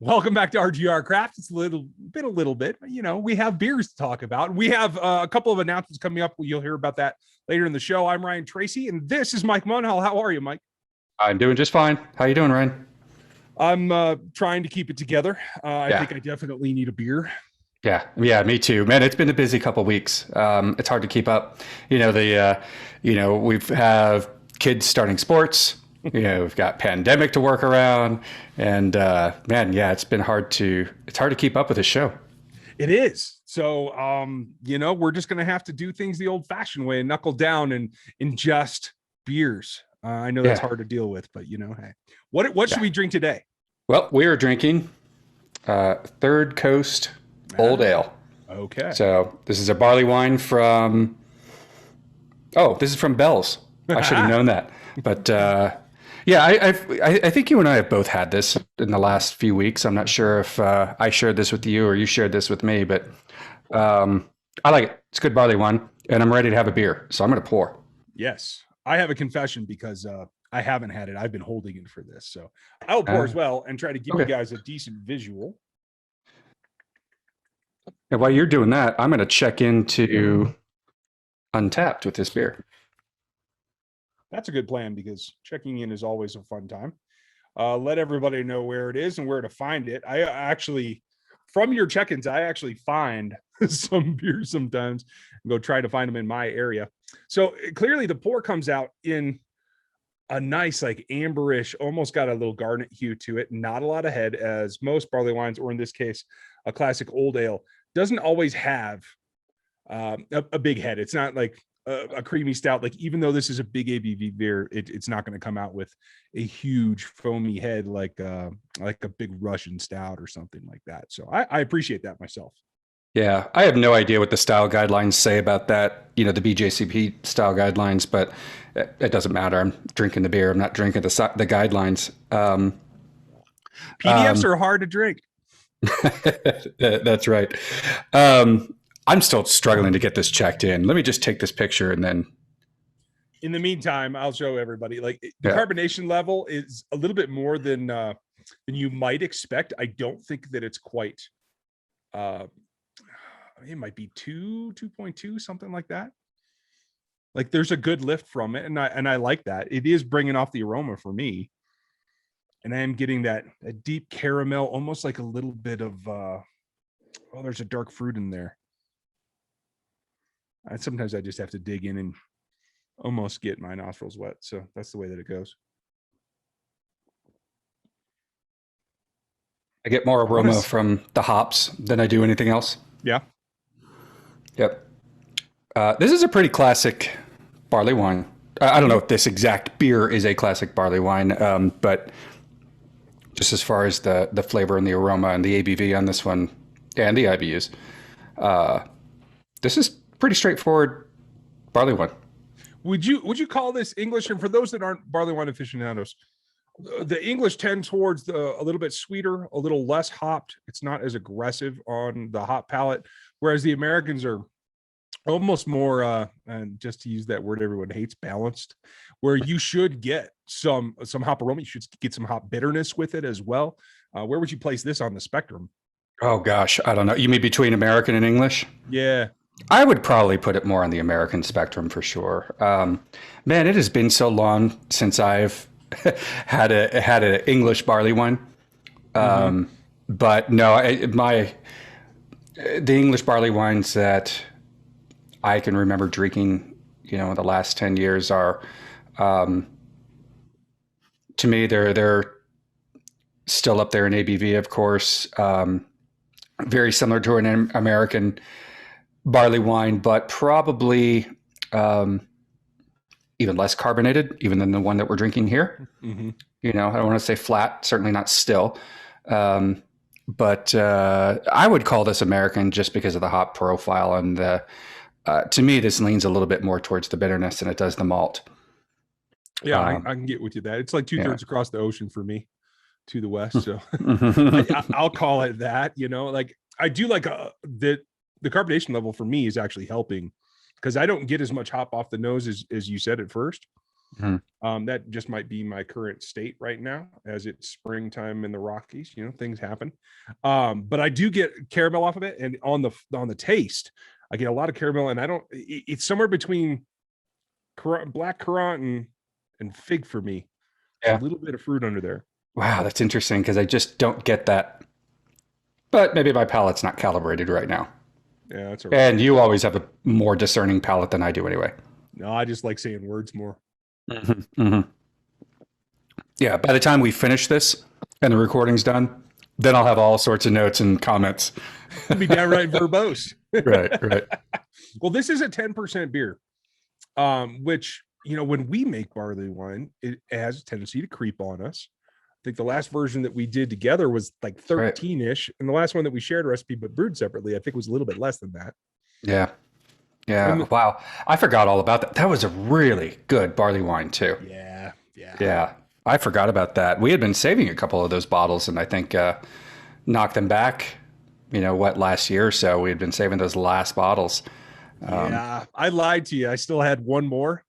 Welcome back to RGR Craft. It's a little bit, we have beers to talk about. We have a couple of announcements coming up. You'll hear about that later in the show. I'm Ryan Tracy, and this is Mike Munhall. How are you, Mike? I'm doing just fine. How you doing, Ryan? I'm trying to keep it together. I think I definitely need a beer. Yeah, me too, man. It's been a busy couple of weeks. It's hard to keep up. We've have kids starting sports. We've got pandemic to work around, and it's been hard to keep up with this show. It is. So, we're just going to have to do things the old fashioned way and knuckle down and ingest beers. I know that's hard to deal with, but hey, what should we drink today? Well, we are drinking Third Coast Old Ale. Okay. So this is a barley wine from. Oh, this is from Bell's. I should have known that, but. I think you and I have both had this in the last few weeks. I'm not sure if I shared this with you or you shared this with me, but I like it. It's good barley wine, and I'm ready to have a beer. So I'm going to pour. Yes. I have a confession because I haven't had it. I've been holding it for this. So I'll pour as well and try to give you guys a decent visual. And while you're doing that, I'm going to check into Untapped with this beer. That's a good plan because checking in is always a fun time. Let everybody know where it is and where to find it. I actually, from your check-ins, I actually find some beers sometimes and go try to find them in my area. So clearly the pour comes out in a nice, like amberish, almost got a little garnet hue to it. Not a lot of head, as most barley wines, or in this case, a classic old ale, doesn't always have a big head. It's not like a creamy stout. Like, even though this is a big ABV beer, it's not going to come out with a huge foamy head like a big Russian stout or something like that. So I appreciate that myself. Yeah, I have no idea what the style guidelines say about that, the BJCP style guidelines, but it doesn't matter. I'm drinking the beer. I'm not drinking the guidelines. PDFs are hard to drink. That's right. I'm still struggling to get this checked in. Let me just take this picture and then. In the meantime, I'll show everybody. Like, the carbonation level is a little bit more than you might expect. I don't think that it's quite. It might be 2.2, something like that. Like, there's a good lift from it, and I like that. It is bringing off the aroma for me, and I am getting a deep caramel, almost like a little bit of. There's a dark fruit in there. Sometimes I just have to dig in and almost get my nostrils wet. So that's the way that it goes. I get more aroma from the hops than I do anything else. Yeah. Yep. This is a pretty classic barley wine. I don't know if this exact beer is a classic barley wine, but just as far as the flavor and the aroma and the ABV on this one and the IBUs, this is pretty straightforward barley wine. Would you call this English? And for those that aren't barley wine aficionados, the English tend towards a little bit sweeter, a little less hopped. It's not as aggressive on the hop palate, whereas the Americans are almost more, and just to use that word everyone hates, balanced, where you should get some hop aroma. You should get some hop bitterness with it as well. Where would you place this on the spectrum? Oh gosh, I don't know. You mean between American and English? Yeah. I would probably put it more on the American spectrum for sure. Man, it has been so long since I've had an English barley wine. But no, the English barley wines that I can remember drinking, in the last 10 years are, to me, they're still up there in ABV, of course. Very similar to an American barley wine, but probably even less carbonated, even than the one that we're drinking here. Mm-hmm. I don't want to say flat, certainly not still. But I would call this American just because of the hop profile. And to me, this leans a little bit more towards the bitterness than it does the malt. Yeah, I can get with you that. It's like 2/3 across the ocean for me to the west. So I'll call it that, like I do like the carbonation level for me is actually helping because I don't get as much hop off the nose as you said at first. Mhm. That just might be my current state right now, as it's springtime in the Rockies. Things happen. But I do get caramel off of it, and on the taste, I get a lot of caramel, and I don't. It's somewhere between black currant and fig for me. There's a Yeah. little bit of fruit under there. Wow, that's interesting because I just don't get that. But maybe my palate's not calibrated right now. Yeah, that's all right. And you always have a more discerning palate than I do anyway. No, I just like saying words more. Hmm. Hmm. Yeah, by the time we finish this and the recording's done, then I'll have all sorts of notes and comments. It'll be downright verbose. Right, right. Well, this is a 10% beer, which, when we make barley wine, it has a tendency to creep on us. I think the last version that we did together was like Right. 13-ish. And the last one that we shared a recipe but brewed separately, I think was a little bit less than that. Yeah. Yeah. And Wow. I forgot all about that. That was a really good barley wine too. yeah, yeah. Yeah. I forgot about that. We had been saving a couple of those bottles and I think knocked them back, last year or so. We had been saving those last bottles. Yeah, I lied to you. I still had one more.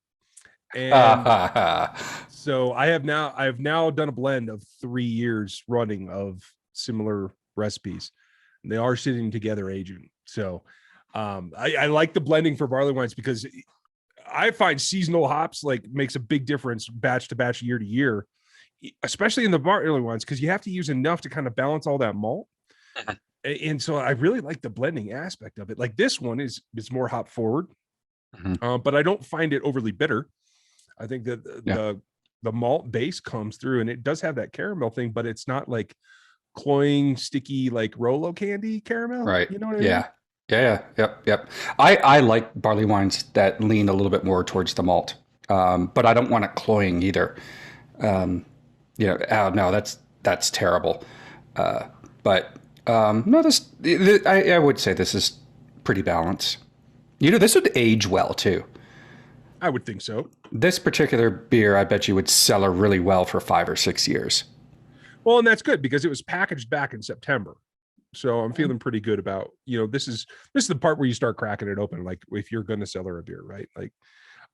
And so I have now done a blend of 3 years running of similar recipes. And they are sitting together aging. So I like the blending for barley wines because I find seasonal hops like makes a big difference batch to batch, year to year, especially in the barley wines, because you have to use enough to kind of balance all that malt. And so I really like the blending aspect of it. Like this one is more hop forward, Mhm. but I don't find it overly bitter. I think that Yeah. the malt base comes through, and it does have that caramel thing, but it's not like cloying, sticky like Rolo candy caramel. Right. You know what I mean? Yeah. Yeah. Yeah. Yep. Yep. I like barley wines that lean a little bit more towards the malt, but I don't want it cloying either. Oh, no, that's terrible. But no, I would say this is pretty balanced. This would age well too. I would think so. This particular beer, I bet you would cellar really well for 5 or 6 years. Well, and that's good because it was packaged back in September. So I'm feeling pretty good about, this is the part where you start cracking it open. Like if you're going to cellar a beer, right? Like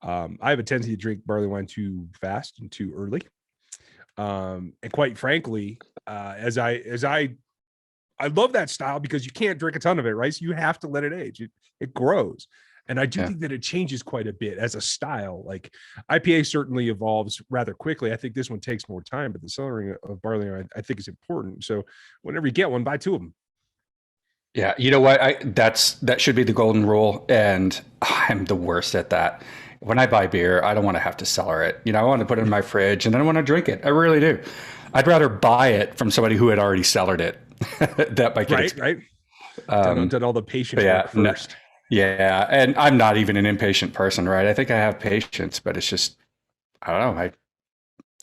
I have a tendency to drink barley wine too fast and too early. And quite frankly, as I love that style because you can't drink a ton of it, right? So you have to let it age. It grows. And I do think that it changes quite a bit as a style. Like IPA certainly evolves rather quickly. I think this one takes more time, but the cellaring of barley, I think is important. So whenever you get one, buy 2 of them. Yeah, you know what? That should be the golden rule, and I'm the worst at that. When I buy beer, I don't want to have to cellar it. I want to put it in my fridge and then I want to drink it. I really do. I'd rather buy it from somebody who had already cellared it. That might get Right. Done all the patient work first. Yeah, and I'm not even an impatient person, right? I think I have patience, but it's just I don't know.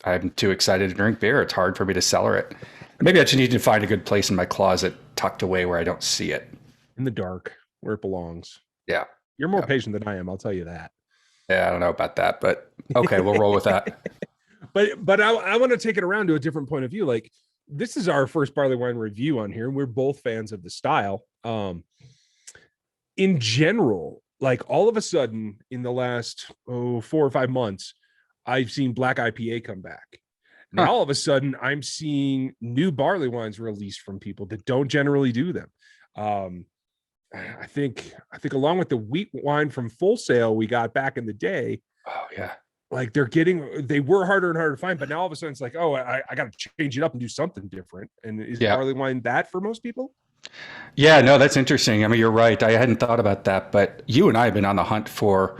I'm too excited to drink beer. It's hard for me to cellar it. Maybe I just need to find a good place in my closet, tucked away where I don't see it. In the dark, where it belongs. Yeah, You're more patient than I am, I'll tell you that. yeah. I don't know about that, but okay, we'll roll with that. But I want to take it around to a different point of view. Like this is our first barley wine review on here, and we're both fans of the style. In general, like all of a sudden in the last 4 or 5 months, I've seen black IPA come back. Now Huh. all of a sudden I'm seeing new barley wines released from people that don't generally do them. I think along with the wheat wine from Full Sail we got back in the day, Oh yeah. like they were harder and harder to find, but now all of a sudden it's like, oh, I got to change it up and do something different. And is Yeah. barley wine that for most people? Yeah, no, that's interesting. I mean, you're right. I hadn't thought about that, but you and I have been on the hunt for,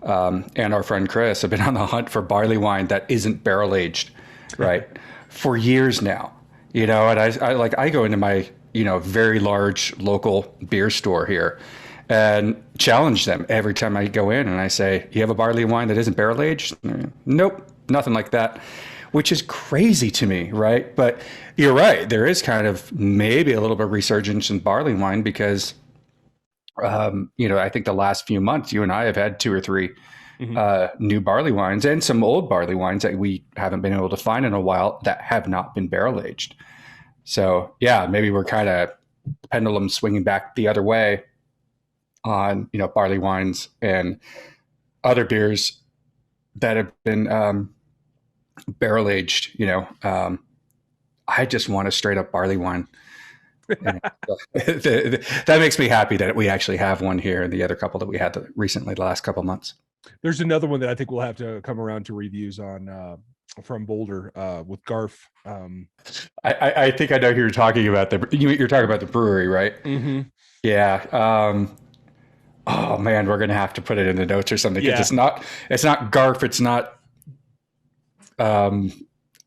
and our friend Chris have been on the hunt for barley wine that isn't barrel aged, right, for years now. And I go into my, very large local beer store here and challenge them every time I go in and I say, you have a barley wine that isn't barrel aged? Nope, nothing like that, which is crazy to me, right? But you're right. There is kind of maybe a little bit of resurgence in barley wine because, I think the last few months, you and I have had 2 or 3 new barley wines and some old barley wines that we haven't been able to find in a while that have not been barrel aged. So yeah, maybe we're kind of pendulum swinging back the other way on, barley wines and other beers that have been barrel aged. I just want a straight up barley wine. And that makes me happy that we actually have one here, and the other couple that we had recently, the last couple of months. There's another one that I think we'll have to come around to reviews on from Boulder with Garf. I think I know who you're talking about. You're talking about the brewery, right? Mm-hmm. Yeah. Oh man, we're gonna have to put it in the notes or something because it's not Garf. It's not. I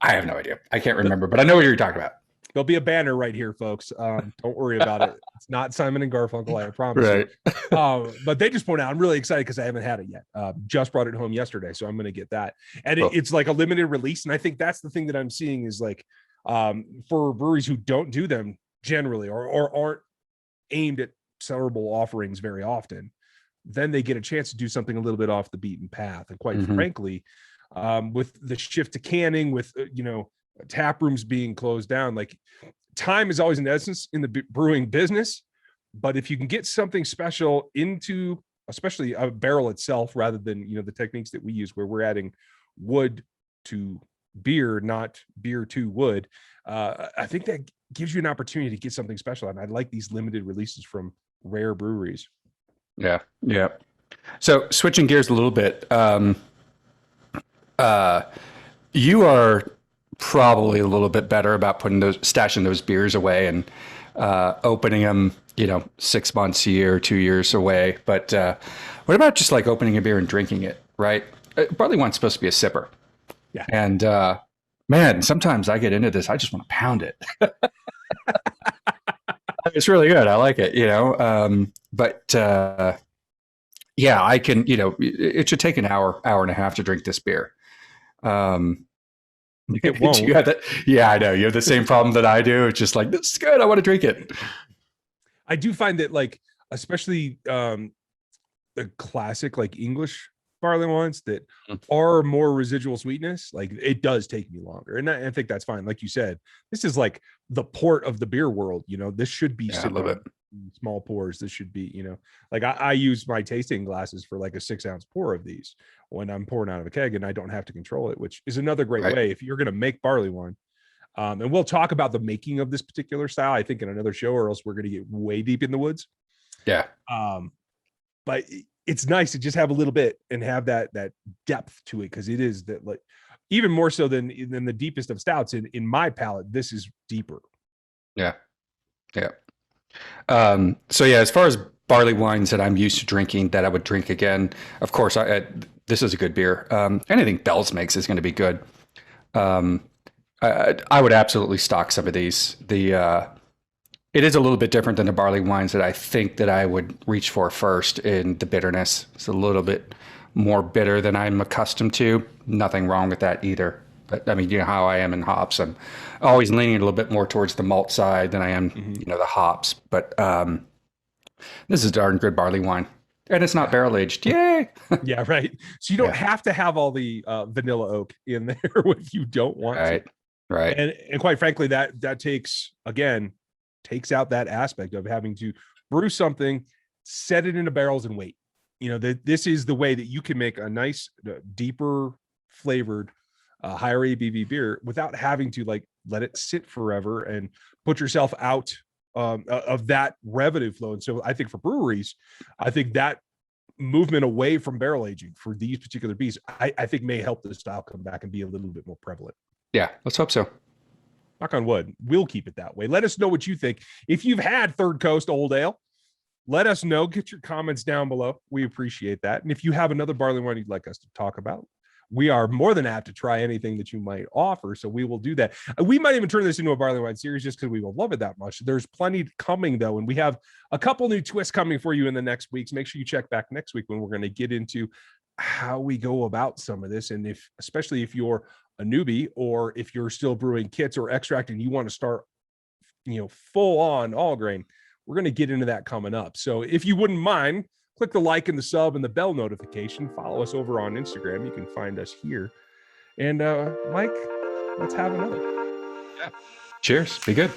have no idea. I can't remember, but I know what you're talking about. There'll be a banner right here, folks. Don't worry about it. It's not Simon and Garfunkel, I promise. Right. But they just point out, I'm really excited because I haven't had it yet. Just brought it home yesterday, so I'm going to get that. And it's like a limited release. And I think that's the thing that I'm seeing is like for breweries who don't do them generally or aren't aimed at sellable offerings very often, then they get a chance to do something a little bit off the beaten path. And quite frankly, with the shift to canning, with tap rooms being closed down, like time is always an essence in the brewing business. But if you can get something special into especially a barrel itself, rather than the techniques that we use where we're adding wood to beer, not beer to wood, I think that gives you an opportunity to get something special. And I like these limited releases from rare breweries. Yeah. So switching gears a little bit, you are probably a little bit better about stashing those beers away and opening them, 6 months, a year, 2 years away. But what about just like opening a beer and drinking it, right? Barleywine's supposed to be a sipper. Yeah. And man, sometimes I get into this. I just want to pound it. It's really good. I like it, but yeah, I can, it should take an hour and a half to drink this beer. It won't. Yeah, I know. You have the same problem that I do. It's just like, this is good. I want to drink it. I do find that, like, especially the classic, like English barley wines that are more residual sweetness, like it does take me longer. And I think that's fine. Like you said, this is like the port of the beer world. This should be small pours. This should be, like I use my tasting glasses for like a 6-ounce pour of these when I'm pouring out of a keg, and I don't have to control it, which is another great way if you're going to make barley wine. And we'll talk about the making of this particular style, I think, in another show, or else we're going to get way deep in the woods. Yeah. But it's nice to just have a little bit and have that depth to it, because it is that, like, even more so than the deepest of stouts in my palate, this is deeper. Yeah. So yeah, as far as barley wines that I'm used to drinking that I would drink again, of course, this is a good beer. Anything Bell's makes is going to be good. I would absolutely stock some of these. It is a little bit different than the barley wines that I think that I would reach for first in the bitterness. It's a little bit more bitter than I'm accustomed to. Nothing wrong with that either. But I mean, how I am in hops. I'm always leaning a little bit more towards the malt side than I am, the hops. But this is darn good barley wine. And it's not barrel aged. Yay. Yeah, right. So you don't have to have all the vanilla oak in there if you don't want to. Right. And quite frankly, that takes out that aspect of having to brew something, set it into barrels, and wait. This is the way that you can make a nice, deeper flavored, higher ABV beer without having to like let it sit forever and put yourself out of that revenue flow. And so I think for breweries, I think that movement away from barrel aging for these particular beers, I think may help the style come back and be a little bit more prevalent. Yeah, let's hope so. Knock on wood. We'll keep it that way. Let us know what you think. If you've had Third Coast Old Ale, let us know. Get your comments down below. We appreciate that. And if you have another barley wine you'd like us to talk about, we are more than apt to try anything that you might offer. So we will do that. We might even turn this into a barley wine series just because we will love it that much. There's plenty coming, though. And we have a couple new twists coming for you in the next weeks. Make sure you check back next week when we're going to get into how we go about some of this. And especially if you're a newbie, or if you're still brewing kits or extract and you want to start, full on all grain, we're going to get into that coming up. So if you wouldn't mind, click the like and the sub and the bell notification. Follow us over on Instagram. You can find us here. And Mike, let's have another. Yeah. Cheers. Be good.